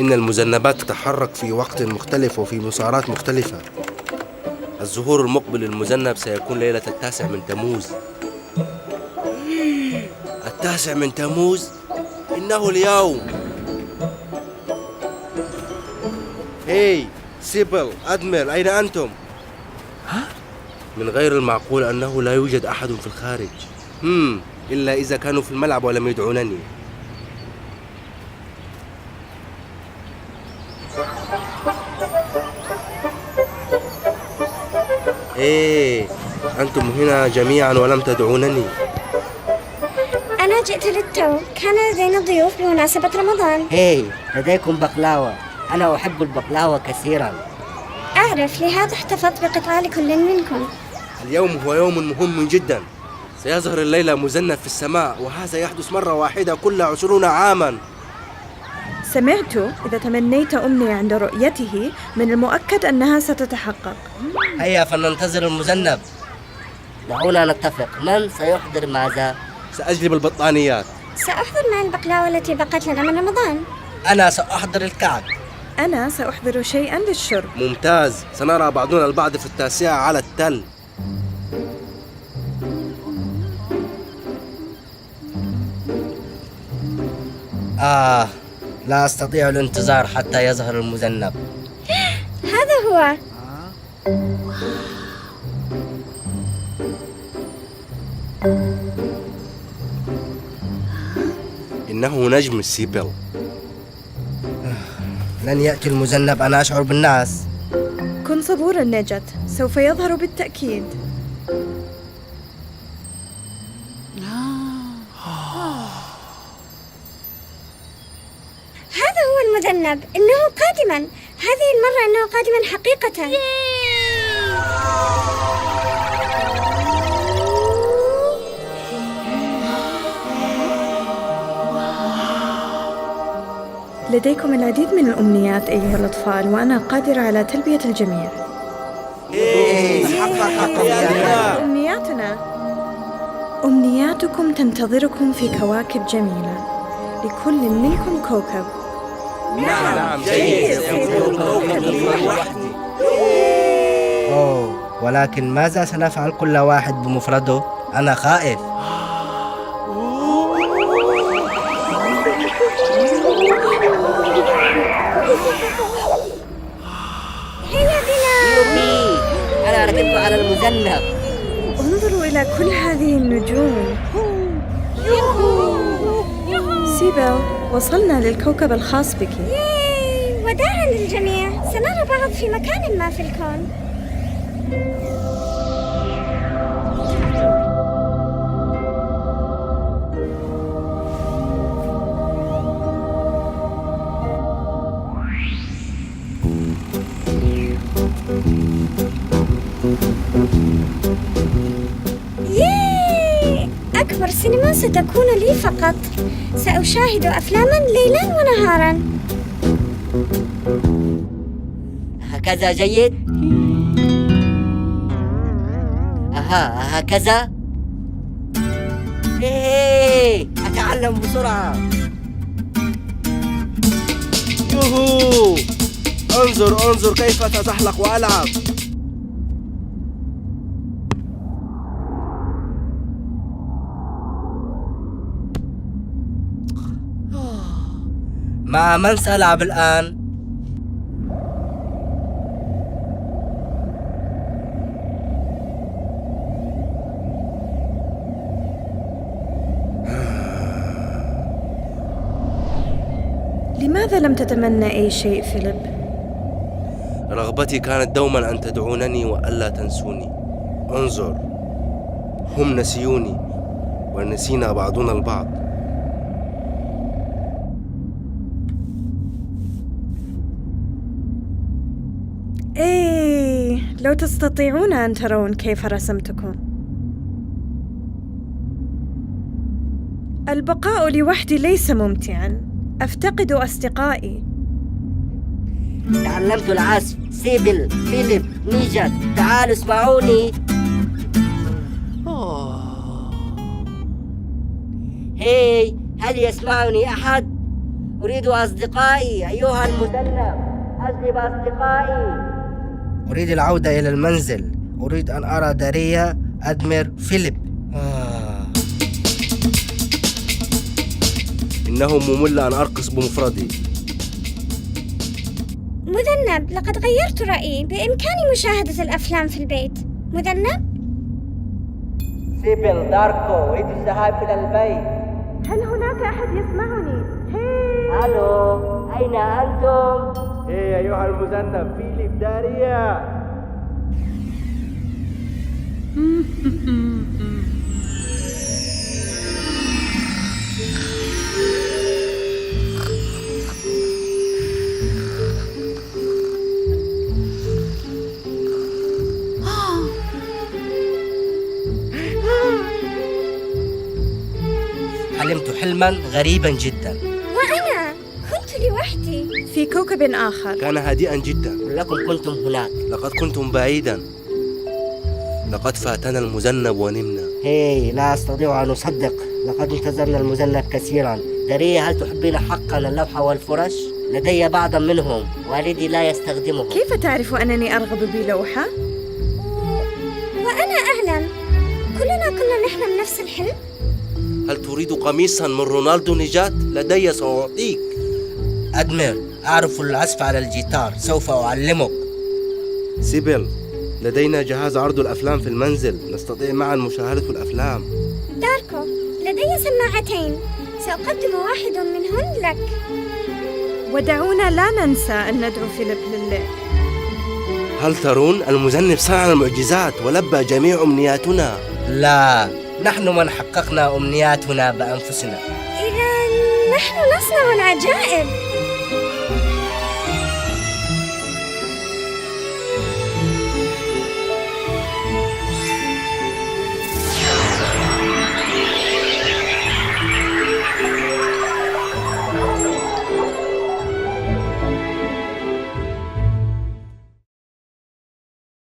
إن المذنبات تتحرك في وقت مختلف وفي مسارات مختلفة. الظهور المقبل للمذنب سيكون ليلة 9 من تموز. 9 من تموز؟ إنه اليوم. هاي سيبل، أدمير، أين أنتم؟ من غير المعقول أنه لا يوجد أحد في الخارج. إلا إذا كانوا في الملعب ولم يدعونني. إيه، أنتم هنا جميعا ولم تدعونني. أنا جئت للتو، كان لدينا ضيوف بمناسبة رمضان. هاي، لديكم بقلاوة. أنا أحب البقلاوة كثيرا. أعرف، لهذا احتفظت بقطعة لكل منكم. اليوم هو يوم مهم جدا. سيظهر الليلة مذنب في السماء، وهذا يحدث مرة واحدة كل 20 عاما. سمعت إذا تمنيت أمنية عند رؤيته من المؤكد أنها ستتحقق. هيا فلننتظر المذنب. دعونا نتفق، من سيحضر ماذا؟ سأجلب البطانيات. سأحضر مع البقلاوة التي بقت لنا من رمضان. أنا سأحضر الكعك. أنا سأحضر شيئا للشرب. ممتاز، سنرى بعضنا البعض في 9 على التل. لا أستطيع الانتظار حتى يظهر المذنب. هذا هو. إنه نجم السيبل. لن يأتي المذنب، أنا أشعر بالناس. كن صبورا نجت، سوف يظهر بالتأكيد. هذا هو المذنب، إنه قادما. هذه المرة إنه قادما حقيقة. لديكم العديد من الأمنيات أيها الأطفال، وأنا قادرة على تلبية الجميع. أمنياتنا. أمنياتكم تنتظركم في كواكب جميلة، لكل منكم كوكب. نعم، جيد. ولكن ماذا سنفعل كل واحد بمفرده؟ أنا خائف. هيا بنا. أنا ركبت على المذنب. انظروا إلى كل هذه النجوم. سيبل، وصلنا للكوكب الخاص بك. وداعا للجميع، سنرى بعض في مكان ما في الكون. أكبر سينما ستكون لي فقط. سأشاهد أفلاما ليلا ونهارا. هكذا جيد؟ هكذا؟ أتعلم بسرعة. يوهو، انظر كيف تزحلق وألعب. مع من سألعب الآن؟ لماذا لم تتمنى أي شيء فيليب؟ رغبتي كانت دوما أن تدعونني وألا تنسوني. انظر، هم نسيوني ونسينا بعضنا البعض. لو تستطيعون أن ترون كيف رسمتكم. البقاء لوحدي ليس ممتعا، أفتقد أصدقائي. تعلمت العزف. سيبل، فيليب، نيجات، تعالوا اسمعوني. هاي، هل يسمعني أحد؟ أريد أصدقائي أيها المذنب، أجلب أصدقائي. أريد العودة إلى المنزل. أريد أن أرى داريا، أدمير، فيليب. إنه ممل أن أرقص بمفردي. مذنب، لقد غيرت رأيي، بإمكاني مشاهدة الأفلام في البيت. مذنب؟ سيبل، داركو، أريد الذهاب إلى البيت. هل هناك أحد يسمعني؟ ألو، أين أنتم؟ إيه أيها المذنب، فيليب، داريا. حلمت حلما غريبا جدا. وأنا كنت لوحدي في كوكب آخر. كان هادئا جدا. لكم كنتم هناك. لقد كنتم بعيدا. لقد فاتنا المذنب ونمنا. هي، لا أستطيع أن أصدق، لقد انتظرنا المذنب كثيرا. داريا، هل تحبين حقا اللوحة والفرش؟ لدي بعضا منهم، والدي لا يستخدمهم. كيف تعرف أنني أرغب بلوحة؟ وأنا أعلم، كلنا كنا نحلم نفس الحلم. هل تريد قميصا من رونالدو نجات؟ لدي سأعطيك. أدمير، أعرف العزف على الجيتار، سوف أعلمك. سيبل، لدينا جهاز عرض الأفلام في المنزل، نستطيع معا مشاهدة الأفلام. داركو، لدي سماعتين، سأقدم واحد منهن لك. ودعونا لا ننسى أن ندعو فيليب لله. هل ترون؟ المذنب صنع المعجزات ولبى جميع أمنياتنا. لا، نحن من حققنا أمنياتنا بأنفسنا. إذا نحن نصنع العجائب.